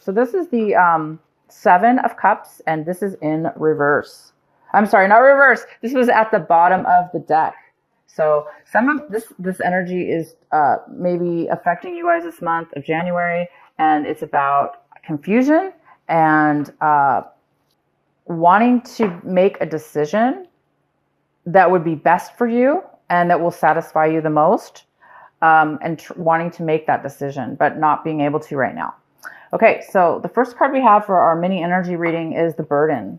So this is the Seven of Cups, and this is in reverse. I'm sorry, not reverse. This was at the bottom of the deck. So some of this energy is maybe affecting you guys this month of January, and it's about confusion and wanting to make a decision that would be best for you and that will satisfy you the most, and wanting to make that decision, but not being able to right now. Okay, so the first card we have for our mini energy reading is the burden.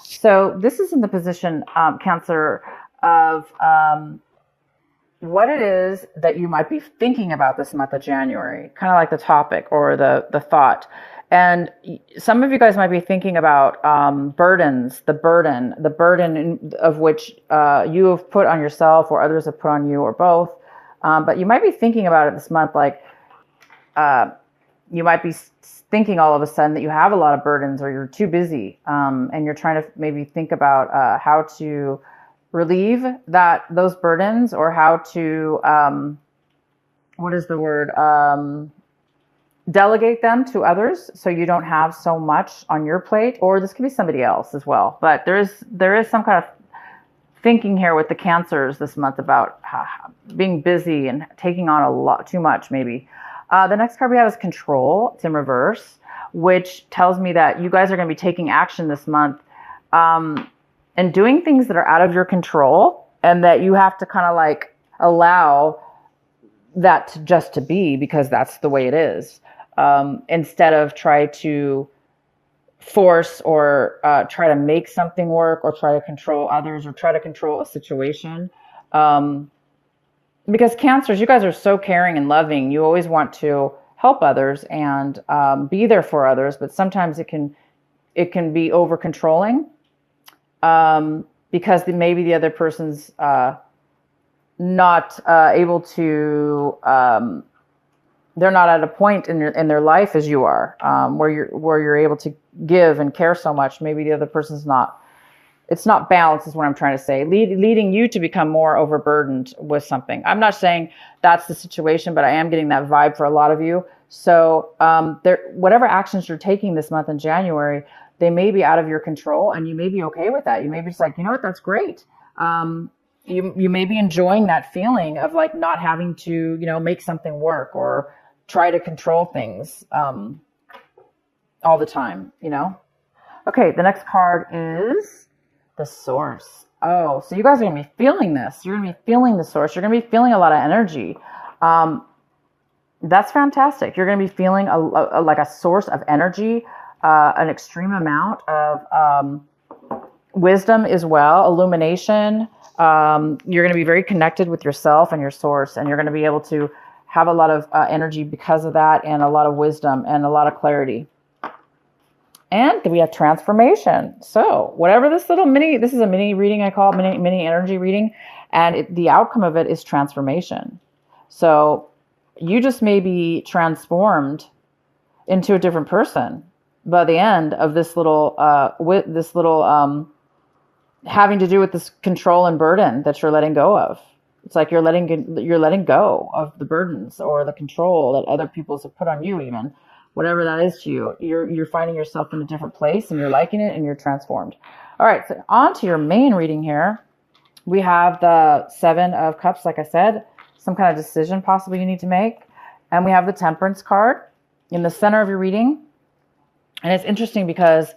So this is in the position, Cancer, of what it is that you might be thinking about this month of January, kind of like the topic or the thought. And some of you guys might be thinking about burdens, the burden of which you have put on yourself or others have put on you or both. But you might be thinking about it this month, like you might be thinking all of a sudden that you have a lot of burdens or you're too busy, and you're trying to maybe think about how to relieve those burdens, or how to what is the word, delegate them to others so you don't have so much on your plate. Or this could be somebody else as well, but there is some kind of thinking here with the Cancers this month about being busy and taking on a lot too much maybe. The next card we have is Control. It's in reverse, which tells me that you guys are going to be taking action this month, and doing things that are out of your control, and that you have to kind of like allow that to be, because that's the way it is, instead of try to force or try to make something work, or try to control others, or try to control a situation. Because Cancers, you guys are so caring and loving. You always want to help others and be there for others, but sometimes it can be over controlling, because maybe the other person's not able to. They're not at a point in their life as you are, where you're able to give and care so much. Maybe the other person's not. It's not balanced, is what I'm trying to say. Leading you to become more overburdened with something. I'm not saying that's the situation, but I am getting that vibe for a lot of you. So whatever actions you're taking this month in January, they may be out of your control, and you may be okay with that. You may be just like, you know what, that's great. You may be enjoying that feeling of like not having to, make something work or try to control things all the time, Okay, the next card is the Source. Oh, so you guys are going to be feeling this. You're going to be feeling the Source. You're going to be feeling a lot of energy. That's fantastic. You're going to be feeling like a source of energy, an extreme amount of wisdom as well, illumination. You're going to be very connected with yourself and your source, and you're going to be able to have a lot of energy because of that, and a lot of wisdom and a lot of clarity. And we have transformation. So whatever this is a mini reading, I call it mini energy reading. And the outcome of it is transformation. So you just may be transformed into a different person by the end of this little, having to do with this control and burden that you're letting go of. It's like you're letting go of the burdens or the control that other people have put on you, even. Whatever that is to you, you're finding yourself in a different place, and you're liking it, and you're transformed. All right, so on to your main reading here. We have the Seven of Cups, like I said, some kind of decision possibly you need to make. And we have the Temperance card in the center of your reading. And it's interesting because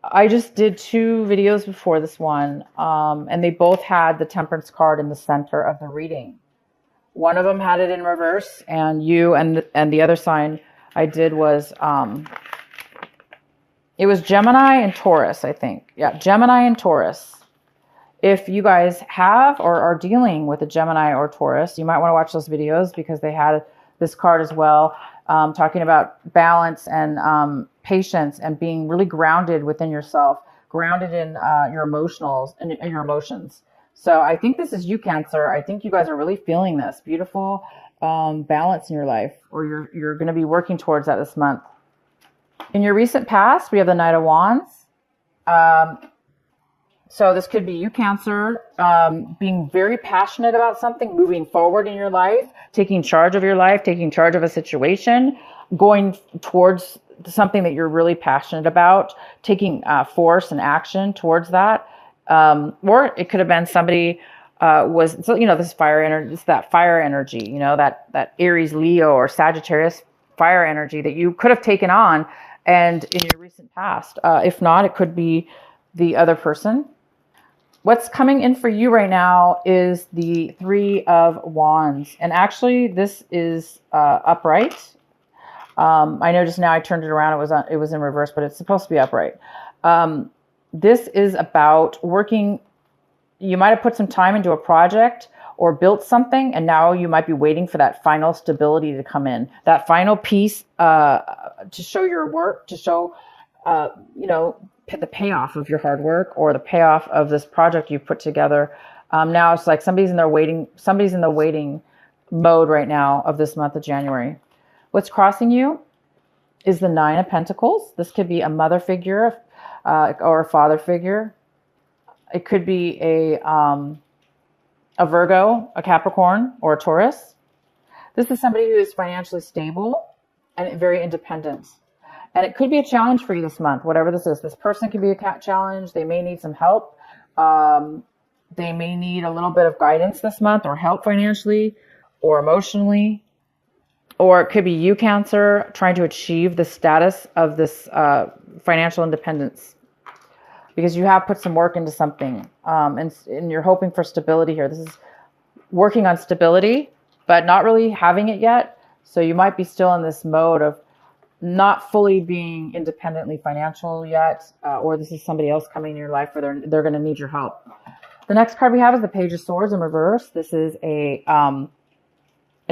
I just did 2 videos before this one, and they both had the Temperance card in the center of the reading. One of them had it in reverse, and the other sign I did was, it was Gemini and Taurus, I think. Yeah, Gemini and Taurus. If you guys have or are dealing with a Gemini or Taurus, you might want to watch those videos, because they had this card as well, talking about balance and patience and being really grounded within yourself, grounded in your emotionals and your emotions. So I think this is you, Cancer. I think you guys are really feeling this beautiful balance in your life, or you're going to be working towards that this month. In your recent past, we have the Knight of Wands. So this could be you, Cancer, being very passionate about something, moving forward in your life, taking charge of your life, taking charge of a situation, going towards something that you're really passionate about, taking force and action towards that. Or it could have been somebody so this fire energy, it's that fire energy, that Aries, Leo, or Sagittarius fire energy that you could have taken on and in your recent past. If not, it could be the other person. What's coming in for you right now is the Three of Wands. And actually, this is upright. I know just now I turned it around. It was in reverse, but it's supposed to be upright. This is about working. You might have put some time into a project or built something, and now you might be waiting for that final stability to come in, that final piece to show your work, to show, the payoff of your hard work or the payoff of this project you've put together. Now it's like somebody's in the waiting mode right now of this month of January. What's crossing you is the Nine of Pentacles. This could be a mother figure or a father figure. It could be a Virgo, a Capricorn, or a Taurus. This is somebody who is financially stable and very independent. And it could be a challenge for you this month, whatever this is. This person could be a challenge. They may need some help. They may need a little bit of guidance this month, or help financially or emotionally. Or it could be you, Cancer, trying to achieve the status of this financial independence, because you have put some work into something, and you're hoping for stability here. This is working on stability, but not really having it yet. So you might be still in this mode of not fully being independently financial yet, or this is somebody else coming in your life where they're going to need your help. The next card we have is the Page of Swords in reverse. This is a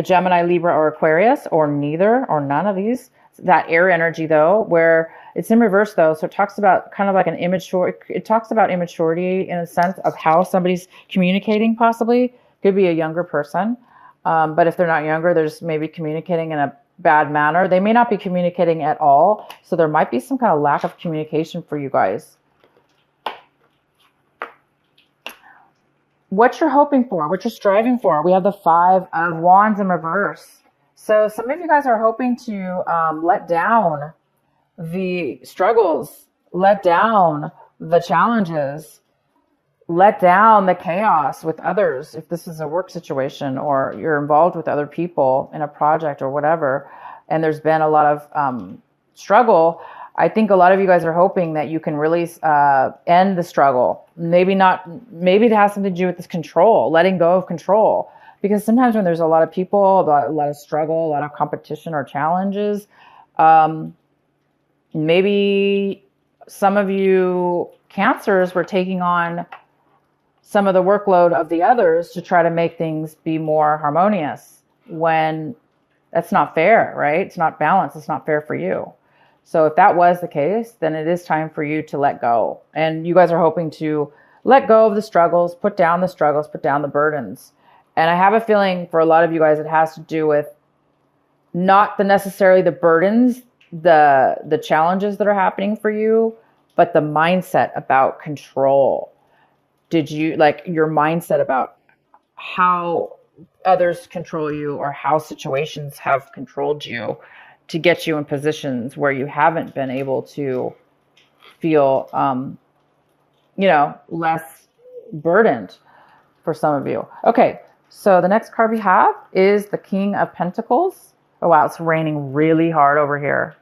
Gemini, Libra, or Aquarius, or neither, or none of these. That air energy, though, where it's in reverse, though, so it talks about kind of like it talks about immaturity in a sense of how somebody's communicating, possibly. Could be a younger person, but if they're not younger, they're just maybe communicating in a bad manner. They may not be communicating at all, so there might be some kind of lack of communication for you guys. What you're hoping for, what you're striving for. We have the Five of Wands in reverse. So some of you guys are hoping to let down the struggles, let down the challenges, let down the chaos with others. If this is a work situation or you're involved with other people in a project or whatever, and there's been a lot of struggle, I think a lot of you guys are hoping that you can really end the struggle. Maybe it has something to do with this control, letting go of control. Because sometimes when there's a lot of people, a lot of struggle, a lot of competition or challenges, maybe some of you Cancers were taking on some of the workload of the others to try to make things be more harmonious, when that's not fair, right? It's not balanced. It's not fair for you. So if that was the case, then it is time for you to let go. And you guys are hoping to let go of the struggles, put down the burdens. And I have a feeling for a lot of you guys, it has to do with not necessarily the burdens, the challenges that are happening for you, but the mindset about control. Did you, like, your mindset about how others control you, or how situations have controlled you to get you in positions where you haven't been able to feel, less burdened for some of you. Okay. So the next card we have is the King of Pentacles. Oh, wow. It's raining really hard over here.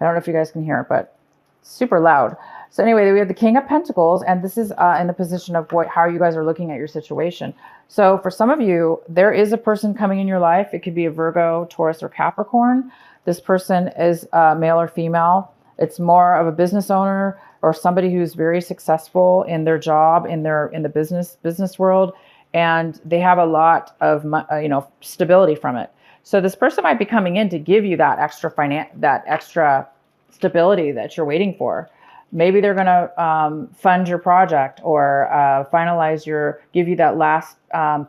I don't know if you guys can hear it, but it's super loud. So anyway, we have the King of Pentacles, and this is in the position of how you guys are looking at your situation. So for some of you, there is a person coming in your life. It could be a Virgo, Taurus, or Capricorn. This person is male or female. It's more of a business owner or somebody who's very successful in their job, in the business world. And they have a lot of, stability from it. So this person might be coming in to give you that extra stability that you're waiting for. Maybe they're going to fund your project, or give you that last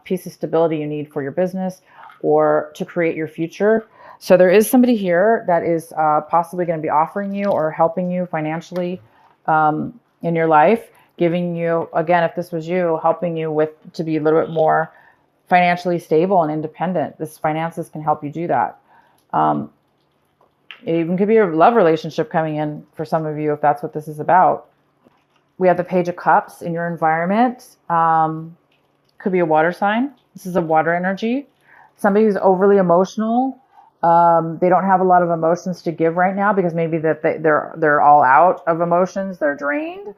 piece of stability you need for your business, or to create your future. So there is somebody here that is possibly going to be offering you or helping you financially in your life, giving you, again, if this was you, helping you to be a little bit more financially stable and independent. This finances can help you do that. It even could be a love relationship coming in for some of you if that's what this is about. We have the Page of Cups in your environment. Could be a water sign. This is a water energy. Somebody who's overly emotional. They don't have a lot of emotions to give right now because maybe that they're all out of emotions. They're drained,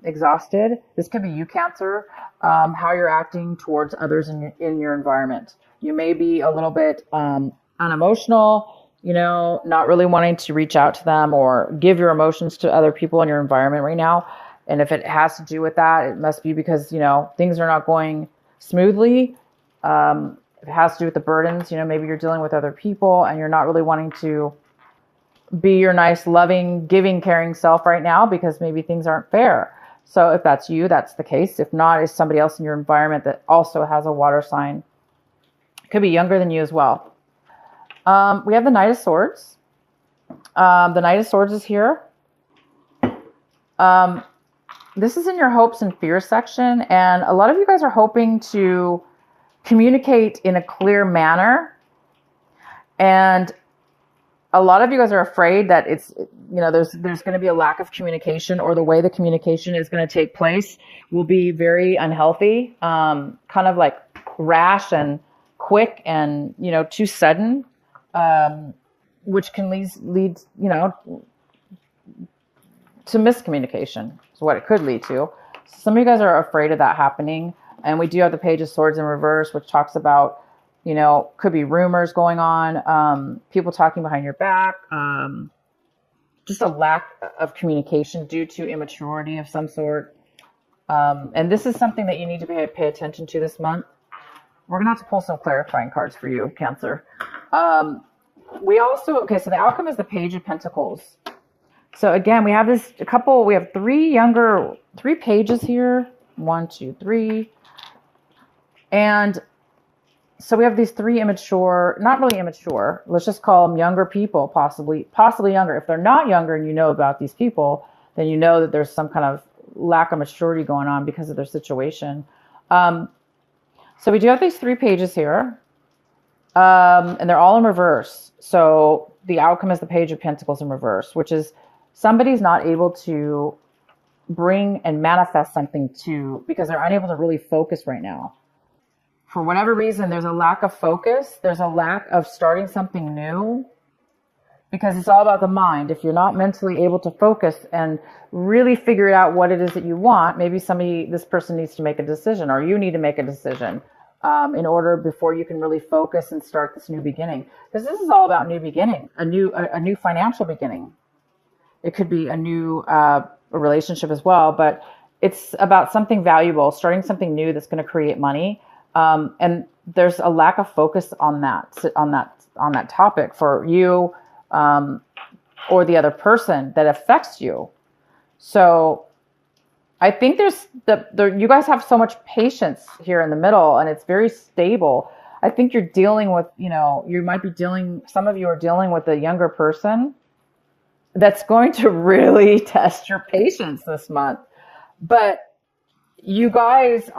exhausted. This could be you, Cancer. How you're acting towards others in your environment. You may be a little bit unemotional. Not really wanting to reach out to them or give your emotions to other people in your environment right now. And if it has to do with that, it must be because, things are not going smoothly. If it has to do with the burdens, maybe you're dealing with other people and you're not really wanting to be your nice, loving, giving, caring self right now because maybe things aren't fair. So if that's you, that's the case. If not, it's somebody else in your environment that also has a water sign. It could be younger than you as well. We have the Knight of Swords. The Knight of Swords is here. This is in your hopes and fears section. And a lot of you guys are hoping to communicate in a clear manner. And a lot of you guys are afraid that it's, there's going to be a lack of communication, or the way the communication is going to take place will be very unhealthy, kind of like rash and quick and, too sudden. Which can lead, to miscommunication is what it could lead to. Some of you guys are afraid of that happening. And we do have the Page of Swords in reverse, which talks about, could be rumors going on, people talking behind your back, just a lack of communication due to immaturity of some sort. And this is something that you need to pay attention to this month. We're going to have to pull some clarifying cards for you, Cancer. So the outcome is the Page of Pentacles. So again, we have we have three pages here. 1, 2, 3. And so we have these three immature, not really immature, let's just call them younger people, possibly younger. If they're not younger and you know about these people, then you know that there's some kind of lack of maturity going on because of their situation. So we do have these 3 pages here. And they're all in reverse. So the outcome is the Page of Pentacles in reverse, which is somebody's not able to bring and manifest something because they're unable to really focus right now. For whatever reason, there's a lack of focus. There's a lack of starting something new because it's all about the mind. If you're not mentally able to focus and really figure out what it is that you want, maybe this person needs to make a decision, or you need to make a decision. In order before you can really focus and start this new beginning. Because this is all about new beginning, a new financial beginning. It could be a new a relationship as well, but it's about something valuable, starting something new that's going to create money. And there's a lack of focus on that topic for you or the other person that affects you. So I think you guys have so much patience here in the middle, and it's very stable. I think you're dealing with, some of you are dealing with a younger person that's going to really test your patience this month. But you guys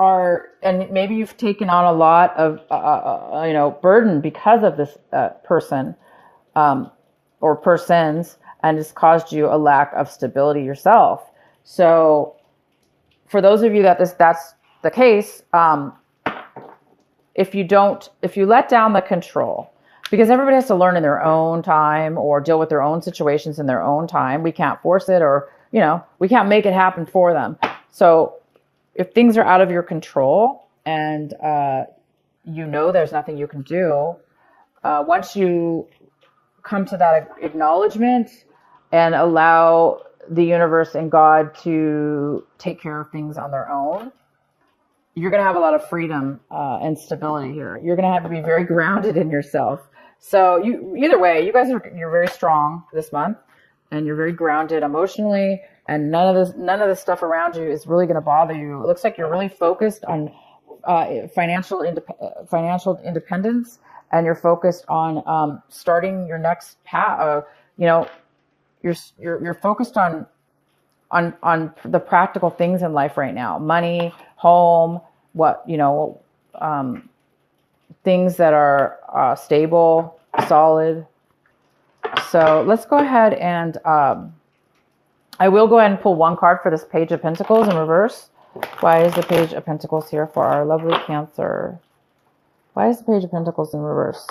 and maybe you've taken on a lot of, burden because of this person or persons, and it's caused you a lack of stability yourself. So for those of you that's the case, if you let down the control, because everybody has to learn in their own time or deal with their own situations in their own time. We can't force it, or, we can't make it happen for them. So if things are out of your control and, there's nothing you can do, once you come to that acknowledgement and allow the universe and God to take care of things on their own, you're going to have a lot of freedom and stability here. You're going to have to be very grounded in yourself. So either way, you're very strong this month, and you're very grounded emotionally, and none of this stuff around you is really going to bother you. It looks like you're really focused on financial independence, and you're focused on starting your next path. You're focused on the practical things in life right now: money, home, things that are stable, solid. So let's go ahead and I will go ahead and pull one card for this Page of Pentacles in reverse. Why is the Page of Pentacles here for our lovely Cancer? Why is the Page of Pentacles in reverse?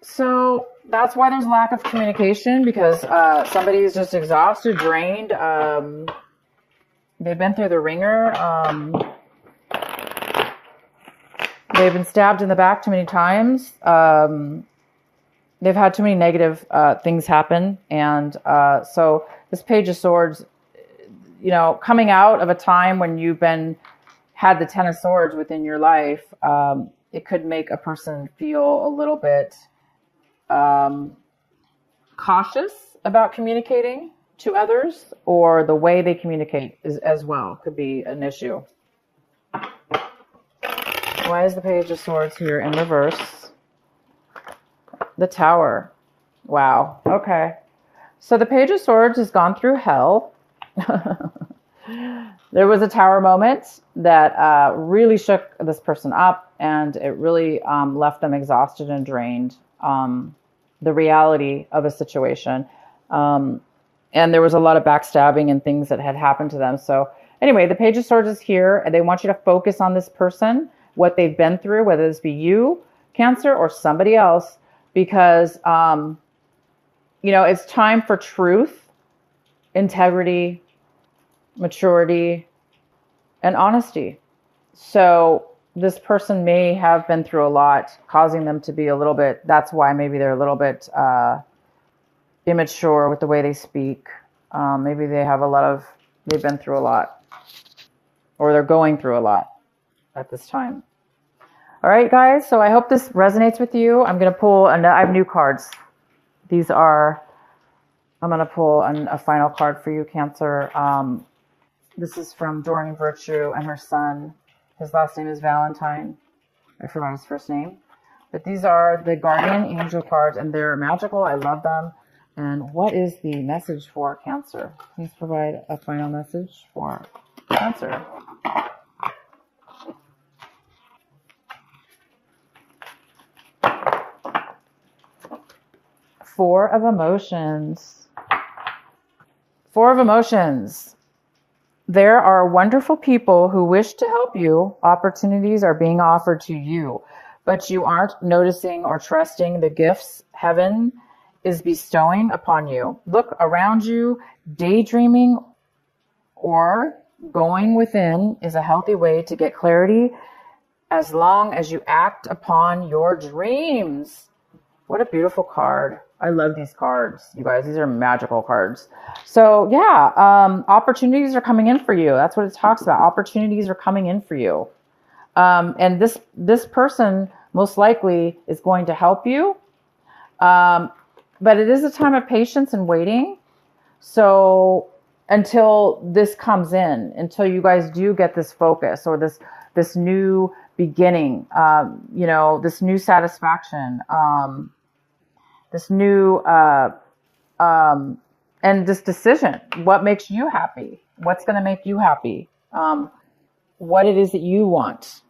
So that's why there's lack of communication, because somebody is just exhausted, drained. They've been through the ringer. They've been stabbed in the back too many times. They've had too many negative things happen. And so this Page of Swords, you know, coming out of a time when you've had the Ten of Swords within your life, it could make a person feel a little bit cautious about communicating to others, or the way they communicate as well could be an issue. Why is the Page of Swords here in reverse? The Tower. Wow. Okay. So the Page of Swords has gone through hell. There was a Tower moment that really shook this person up, and it really left them exhausted and drained. The reality of a situation. And there was a lot of backstabbing and things that had happened to them. So anyway, the Page of Swords is here, and they want you to focus on this person, what they've been through, whether this be you, Cancer, or somebody else, because, you know, it's time for truth, integrity, maturity, and honesty. So this person may have been through a lot, causing them to be a little bit, that's why maybe they're a little bit immature with the way they speak. Maybe they've been through a lot, or they're going through a lot at this time. All right, guys, so I hope this resonates with you. I'm going to pull, I have new cards. I'm going to pull a final card for you, Cancer. This is from Doreen Virtue and her son. His last name is Valentine. I forgot his first name. But these are the Guardian Angel cards, and they're magical. I love them. And what is the message for Cancer? Please provide a final message for Cancer. Four of Emotions. Four of Emotions. There are wonderful people who wish to help you. Opportunities are being offered to you, but you aren't noticing or trusting the gifts heaven is bestowing upon you. Look around you. Daydreaming or going within is a healthy way to get clarity, as long as you act upon your dreams. What a beautiful card. I love these cards, you guys. These are magical cards. So yeah, opportunities are coming in for you. That's what it talks about. Opportunities are coming in for you. And this person most likely is going to help you. But it is a time of patience and waiting. So until this comes in, until you guys do get this focus, or this new beginning, you know, this new satisfaction, this new, and this decision, what makes you happy? What's going to make you happy? What it is that you want.